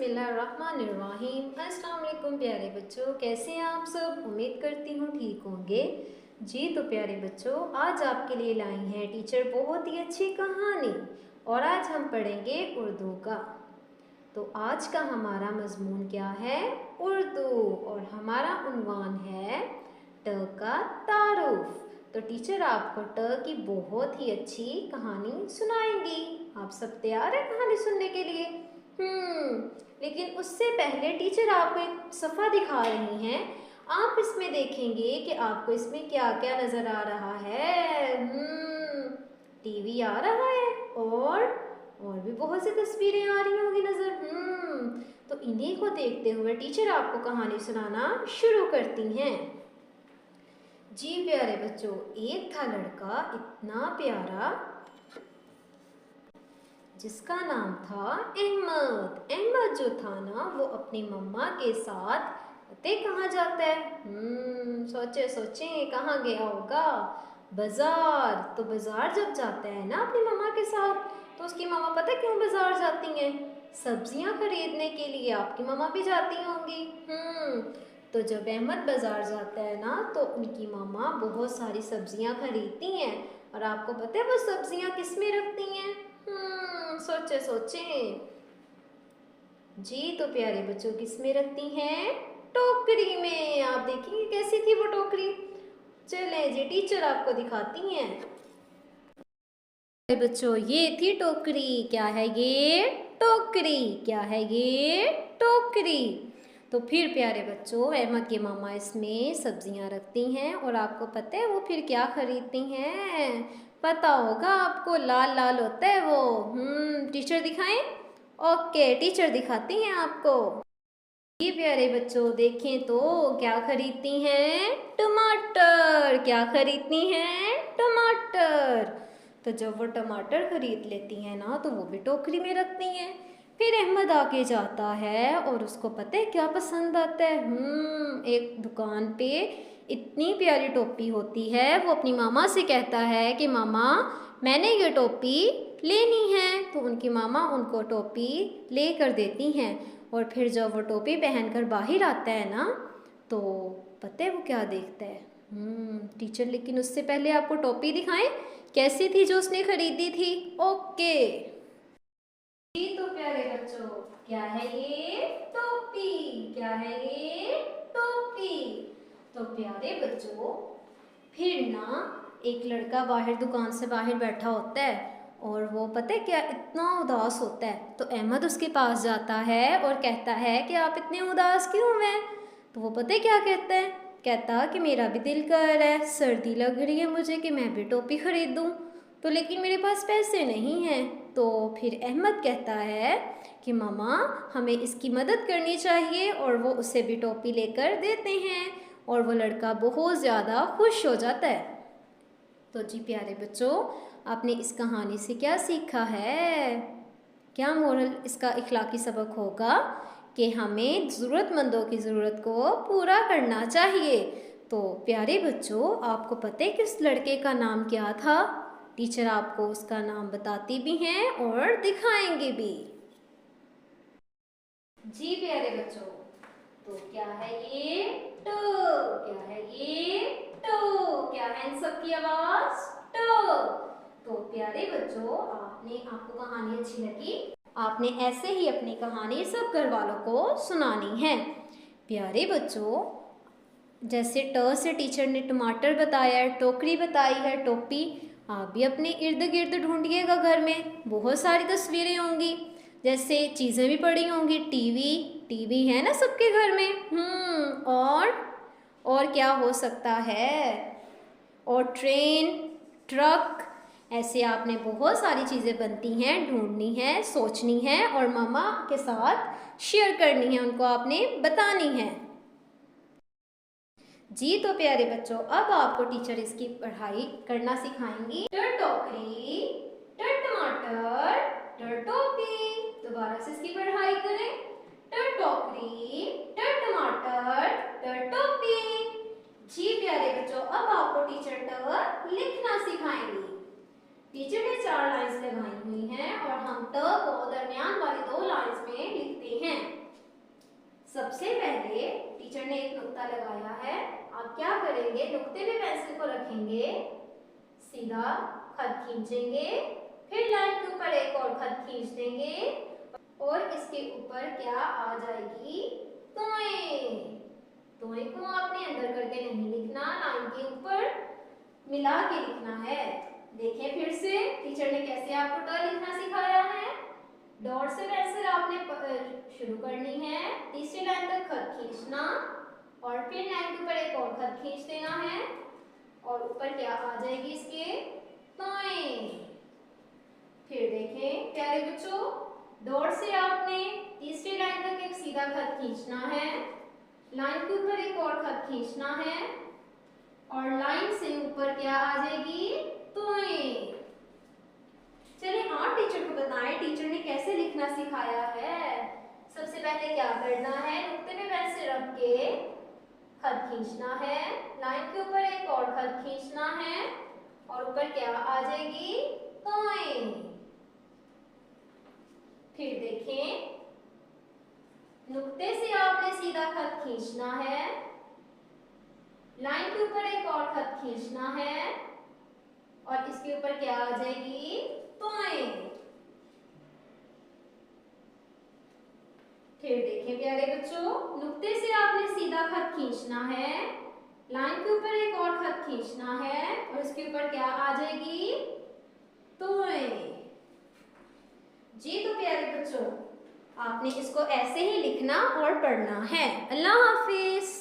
बिस्मिल्लाहिर्रहमानिर्रहीम। अस्सलाम वालेकुम प्यारे बच्चों, कैसे हैं आप सब। उम्मीद करती हूँ ठीक होंगे। जी तो प्यारे बच्चों, आज आपके लिए लाई हैं टीचर बहुत ही अच्छी कहानी और आज हम पढ़ेंगे उर्दू का। तो आज का हमारा मजमून क्या है, उर्दू, और हमारा उन्वान है ट का तारुफ। तो टीचर आपको ट की बहुत ही अच्छी कहानी सुनाएंगी। आप सब तैयार हैं कहानी सुनने के लिए? लेकिन उससे पहले टीचर आपको एक सफ़ा दिखा रही हैं। आप इसमें देखेंगे कि आपको इसमें क्या क्या नज़र आ रहा है। टीवी आ रहा है और भी बहुत सी तस्वीरें आ रही होंगी नज़र। तो इन्हीं को देखते हुए टीचर आपको कहानी सुनाना शुरू करती हैं। जी प्यारे बच्चों, एक था लड़का इतना प्यारा जिसका नाम था अहमद। अहमद जो था ना, वो अपनी मम्मा के साथ पते कहाँ जाता है। सोचे सोचे कहाँ गया होगा, बाजार। तो बाजार जब जाता है ना अपनी मम्मा के साथ, तो उसकी मम्मा पता क्यों बाजार जाती हैं? सब्जियां खरीदने के लिए। आपकी मम्मा भी जाती होंगी। तो जब अहमद बाजार जाता है ना, तो उनकी मम्मा बहुत सारी सब्जियां खरीदती हैं। और आपको पता है वो सब्जियां किस में रखती हैं? सोचे सोचे। जी तो प्यारे बच्चों, किस में रखती हैं? टोकरी में। आप देखेंगे कैसी थी वो टोकरी। चले जी टीचर आपको दिखाती हैं। बच्चों ये थी टोकरी। क्या है ये? टोकरी। क्या है ये? टोकरी। तो फिर प्यारे बच्चों, अहमद की मामा इसमें सब्जियां रखती हैं और आपको पता है वो फिर क्या खरीदती हैं? पता होगा आपको, लाल लाल होता है वो। टीचर दिखाएं? ओके, टीचर दिखाती हैं आपको। ये प्यारे बच्चों देखें तो क्या खरीदती हैं? टमाटर। क्या खरीदती हैं? टमाटर। तो जब वो टमाटर खरीद लेती हैं ना, तो वो भी टोकरी में रखती हैं। फिर अहमद आके जाता है और उसको पता है क्या पसंद आता है? एक दुकान पे इतनी प्यारी टोपी होती है। वो अपनी मामा से कहता है कि मामा मैंने ये टोपी लेनी है। तो उनकी मामा उनको टोपी ले कर देती हैं। और फिर जब वो टोपी पहनकर बाहर आता है ना, तो पता है वो क्या देखता है? टीचर लेकिन उससे पहले आपको टोपी दिखाएं कैसी थी जो उसने खरीदी थी। ओके जी तो प्यारे बच्चों, क्या है ये? टोपी। क्या है ये? टोपी। तो प्यारे बच्चों, फिर ना एक लड़का बाहर दुकान से बाहर बैठा होता है और वो पता है क्या, इतना उदास होता है। तो अहमद उसके पास जाता है और कहता है कि आप इतने उदास क्यों हैं? तो वो पता है क्या कहता है? कहता कि मेरा भी दिल कर रहा है, सर्दी लग रही है मुझे, कि मैं भी टोपी खरीदूं, तो लेकिन मेरे पास पैसे नहीं हैं। तो फिर अहमद कहता है कि मामा हमें इसकी मदद करनी चाहिए, और वो उसे भी टोपी लेकर देते हैं और वो लड़का बहुत ज़्यादा खुश हो जाता है। तो जी प्यारे बच्चों, आपने इस कहानी से क्या सीखा है? क्या मोरल इसका इखलाकी सबक होगा कि हमें ज़रूरतमंदों की ज़रूरत को पूरा करना चाहिए। तो प्यारे बच्चों, आपको पता है कि उस लड़के का नाम क्या था? टीचर आपको उसका नाम बताती भी हैं और दिखाएंगे भी। जी प्यारे बच्चों, तो क्या है ये? टो। क्या है ये? टो। क्या है इन सबकी आवाज? टो। तो प्यारे बच्चों, आपको कहानी अच्छी लगी? आपने ऐसे ही अपनी कहानी सब घर वालों को सुनानी है। प्यारे बच्चों, जैसे ट से टीचर ने टमाटर बताया है, टोकरी बताई है, टोपी, आप भी अपने इर्द गिर्द ढूंढिएगा। घर में बहुत सारी तस्वीरें होंगी, जैसे चीज़ें भी पड़ी होंगी। टीवी है ना सबके घर में। और क्या हो सकता है? और ट्रेन, ट्रक, ऐसे आपने बहुत सारी चीज़ें बनती हैं, ढूंढनी है, सोचनी है और मामा के साथ शेयर करनी है, उनको आपने बतानी है। जी तो प्यारे बच्चों, अब आपको टीचर इसकी पढ़ाई करना सिखाएंगी। टोकरी, टमाटर, टोपी। दोबारा से इसकी पढ़ाई करें। टोकरी, टमाटर, टोपी। जी प्यारे बच्चों, अब आपको टीचर लिखना सिखाएंगी। टीचर ने 4 लाइंस लगाई हुई हैं और हम को दरमियान वाली 2 लाइंस में लिखते हैं। नुक्ता लगाया है, आप क्या करेंगे, नुक्ते पे पेंसिल को रखेंगे, सीधा खत खींचेंगे, फिर लाइन के ऊपर एक और खत खींच देंगे और इसके ऊपर क्या आ जाएगी, तोय। तोय को आपने अंदर करके नहीं लिखना, लाइन के ऊपर मिला के लिखना है। देखें फिर से टीचर ने कैसे आपको ट लिखना सिखाया है। डॉट से पेंसिल आपने शुरू करनी है, तीसरी लाइन तक खत खींचना और फिर लाइन के ऊपर एक और खत खींच देना है और ऊपर क्या आ जाएगी इसके, तोय। फिर देखें प्यारे बच्चों, डॉट से आपने तीसरी लाइन तक एक सीधा खत खींचना है, लाइन के ऊपर एक और खत खींचना है और लाइन से ऊपर क्या आ जाएगी, तोय। चलिए आप टीचर को बताएं टीचर ने कैसे लिखना सिखाया है। सबसे पहले क्या करना है, नुक्ते पे पेंसिल रख के खत खींचना है, लाइन के ऊपर एक और खत खींचना है और ऊपर क्या आ जाएगी, तोय। फिर देखें, नुक्ते से आपने सीधा खत खींचना है, लाइन के ऊपर एक और खत खींचना है और इसके ऊपर क्या आ जाएगी, तोय। फिर देखें प्यारे बच्चों, नुक्ते से आपने सीधा खत खींचना है, लाइन के ऊपर एक और खत खींचना है और इसके ऊपर क्या आ जाएगी, तोय। जी तो प्यारे बच्चों, आपने इसको ऐसे ही लिखना और पढ़ना है। अल्लाह हाफिज।